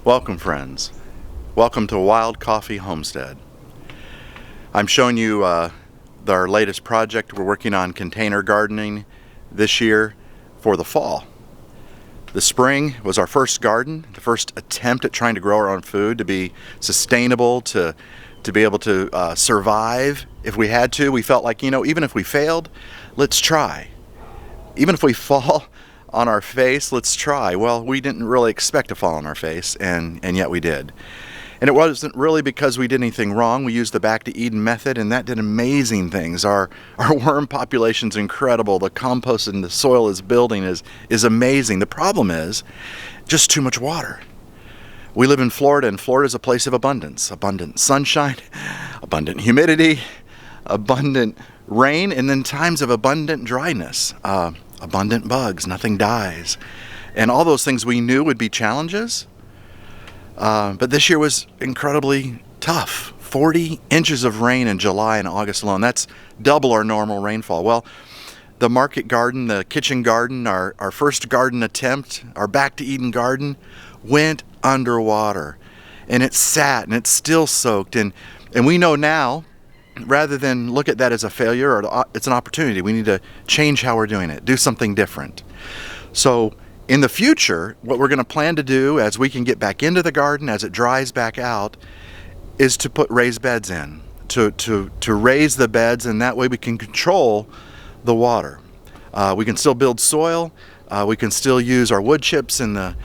Welcome, friends. Welcome to Wild Coffee Homestead. I'm showing you our latest project. We're working on container gardening this year for the fall. The spring was our first garden, the first attempt at trying to grow our own food, to be sustainable, to be able to survive if we had to. We felt like, even if we failed, let's try. Even if we fall on our face, let's try. Well, we didn't really expect to fall on our face, and yet we did. And it wasn't really because we did anything wrong. We used the Back to Eden method, and that did amazing things. Our worm population's incredible. The compost and the soil is building is amazing. The problem is just too much water. We live in Florida, and Florida is a place of abundance. Abundant sunshine, abundant humidity, abundant rain, and then times of abundant dryness. Abundant bugs, nothing dies. And all those things we knew would be challenges. But this year was incredibly tough. 40 inches of rain in July and August alone. That's double our normal rainfall. Well, the market garden, the kitchen garden, our first garden attempt, our Back to Eden garden, went underwater. And it sat, and it's still soaked. And we know now, rather than look at that as a failure, or it's an opportunity. We need to change how we're doing it, do something different. So in the future, what we're going to plan to do as we can get back into the garden, as it dries back out, is to put raised beds in, to raise the beds, and that way we can control the water. We can still build soil. We can still use our wood chips in the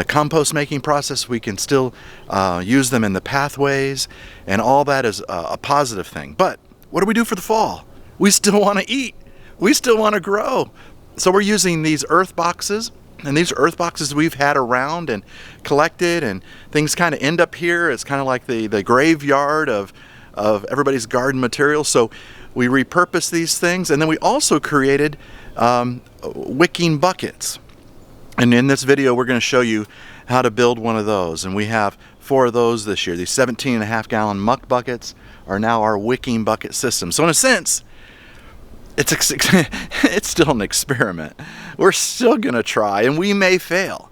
compost making process. We can still use them in the pathways, and all that is a positive thing. But what do we do for the fall? We still want to eat. We still want to grow. So we're using these earth boxes, and these are earth boxes we've had around and collected, and things kind of end up here. It's kind of like the graveyard of everybody's garden material. So we repurposed these things, and then we also created wicking buckets. And in this video, we're going to show you how to build one of those. And we have 4 of those this year. These 17.5-gallon muck buckets are now our wicking bucket system. So in a sense, it's still an experiment. We're still going to try, and we may fail.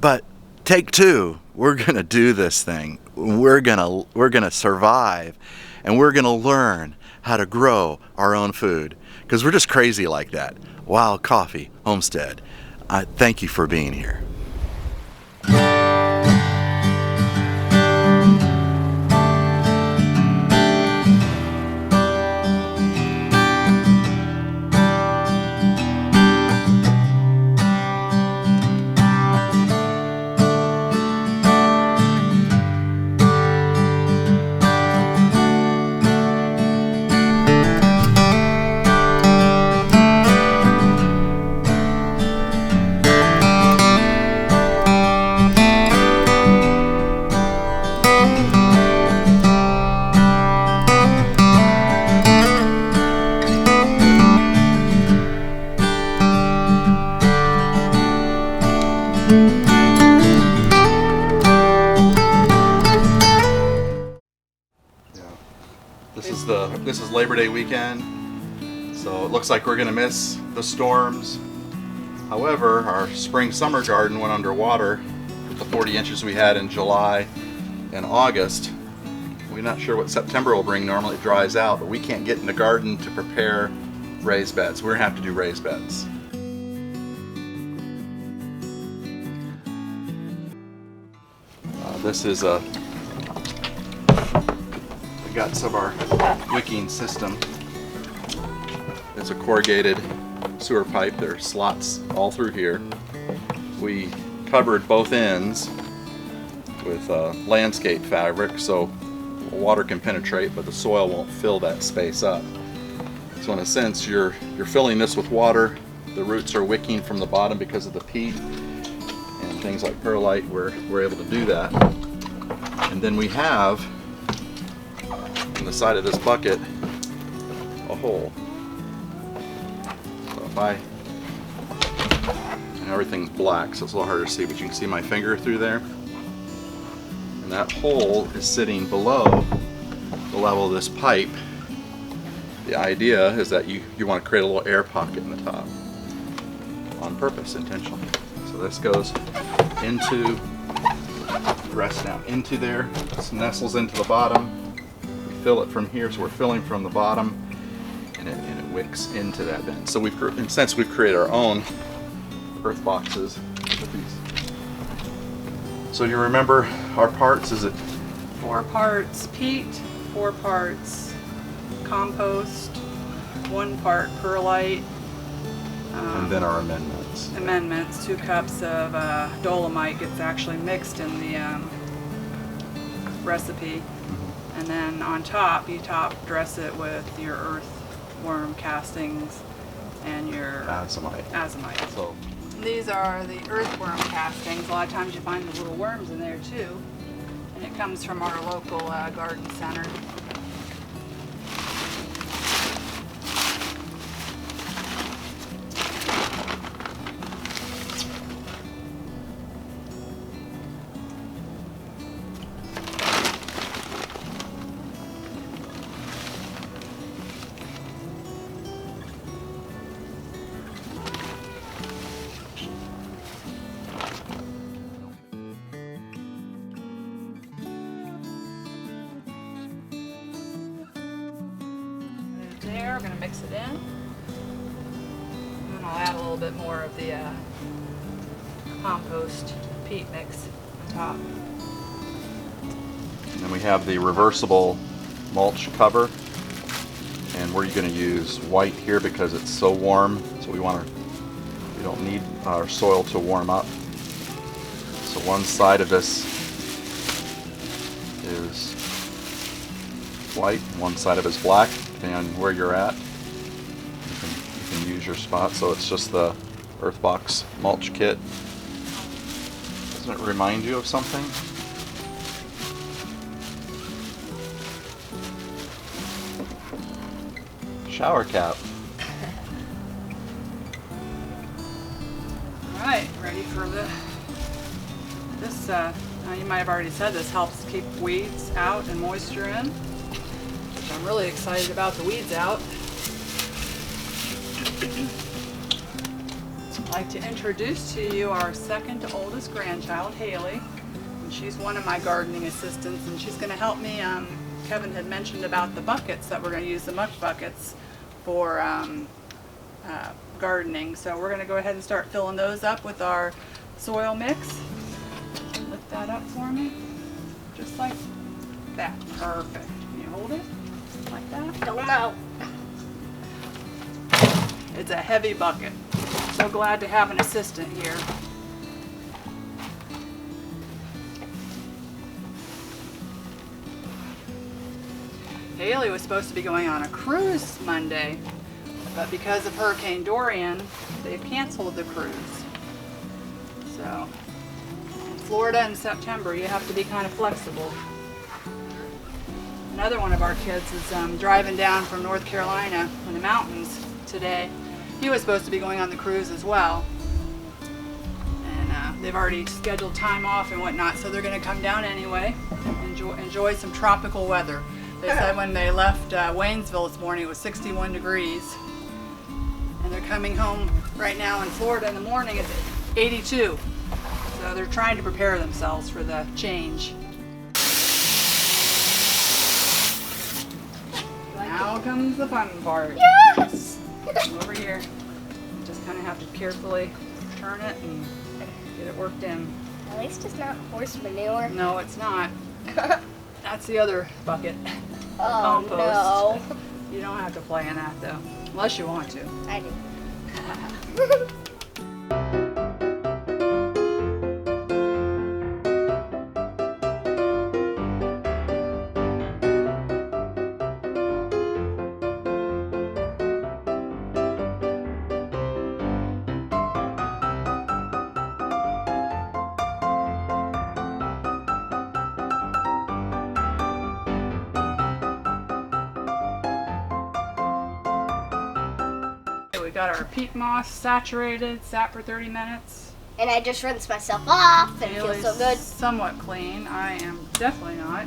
But take 2, we're going to do this thing. We're going to survive, and we're going to learn how to grow our own food, because we're just crazy like that. Wild Coffee Homestead. Thank you for being here. This is Labor Day weekend, so it looks like we're gonna miss the storms. However, our spring-summer garden went underwater with the 40 inches we had in July and August. We're not sure what September will bring. Normally it dries out, but we can't get in the garden to prepare raised beds. We're gonna have to do raised beds. This is the guts of our wicking system. It's a corrugated sewer pipe. There are slots all through here. We covered both ends with landscape fabric so water can penetrate, but the soil won't fill that space up. So in a sense, you're filling this with water. The roots are wicking from the bottom because of the peat and things like perlite. We're able to do that. And then we have on the side of this bucket a hole. So if and everything's black, so it's a little harder to see, but you can see my finger through there. And that hole is sitting below the level of this pipe. The idea is that you want to create a little air pocket in the top on purpose, intentionally. So this goes into dress down into there. This nestles into the bottom. We fill it from here, so we're filling from the bottom, and it wicks into that bin. So in a sense, we've created our own earth boxes with these. So you remember our parts? Is it 4 parts peat, 4 parts compost, 1 part perlite, and then our amendments. 2 cups of dolomite gets actually mixed in the recipe, and then on top you dress it with your earthworm castings and your azomite. So these are the earthworm castings. A lot of times you find the little worms in there too, and it comes from our local garden center. There, we're going to mix it in, and then I'll add a little bit more of the compost peat mix on top. And then we have the reversible mulch cover, and we're going to use white here because it's so warm. So we don't need our soil to warm up. So one side of this is white, one side of it is black. Depending on where you're at, you can use your spot. So it's just the Earthbox mulch kit. Doesn't it remind you of something? Shower cap. All right, ready for this. You might have already said this helps keep weeds out and moisture in. I'm really excited about the weeds out. I'd like to introduce to you our second oldest grandchild, Haley. And she's one of my gardening assistants, and she's going to help me. Kevin had mentioned about the buckets that we're going to use, the muck buckets for gardening. So we're going to go ahead and start filling those up with our soil mix. Lift that up for me, just like that. Perfect. Can you hold it? Like that? No. It's a heavy bucket. So glad to have an assistant here. Haley was supposed to be going on a cruise Monday, but because of Hurricane Dorian, they've canceled the cruise. So, in Florida in September, you have to be kind of flexible. Another one of our kids is driving down from North Carolina in the mountains today. He was supposed to be going on the cruise as well. And they've already scheduled time off and whatnot, so they're going to come down anyway, enjoy some tropical weather. They said when they left Waynesville this morning it was 61 degrees. And they're coming home right now in Florida in the morning at 82. So they're trying to prepare themselves for the change. Now comes the fun part. Yes! Over here. You just kind of have to carefully turn it and get it worked in. At least it's not horse manure. No, it's not. That's the other bucket. Oh, Compost. no. You don't have to play in that though, unless you want to. I do. We got our peat moss saturated, sat for 30 minutes. And I just rinsed myself off and it feels so good. Somewhat clean. I am definitely not.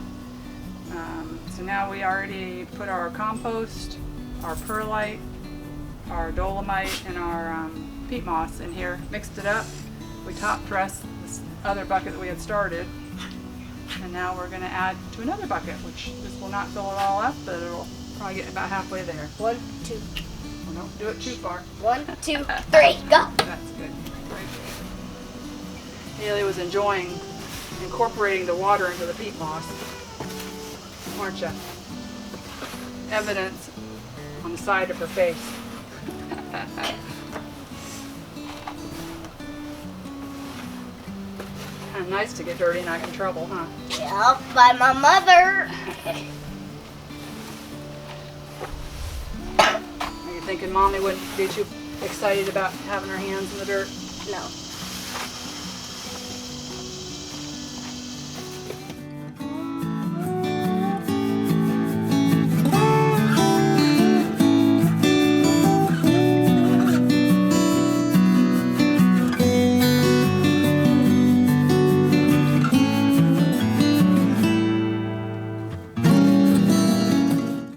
So now we already put our compost, our perlite, our dolomite, and our peat moss in here, mixed it up. We top dressed this other bucket that we had started. And now we're gonna add to another bucket, which this will not fill it all up, but it'll probably get about halfway there. 1, 2. Well, don't do it too far. 1, 2, 3, go. That's good. Right. Haley was enjoying incorporating the water into the peat moss, weren't you? Evidence on the side of her face. Kind of nice to get dirty and not get in trouble, huh? Yep, by my mother. Are you thinking Mommy wouldn't be too excited about having her hands in the dirt? No.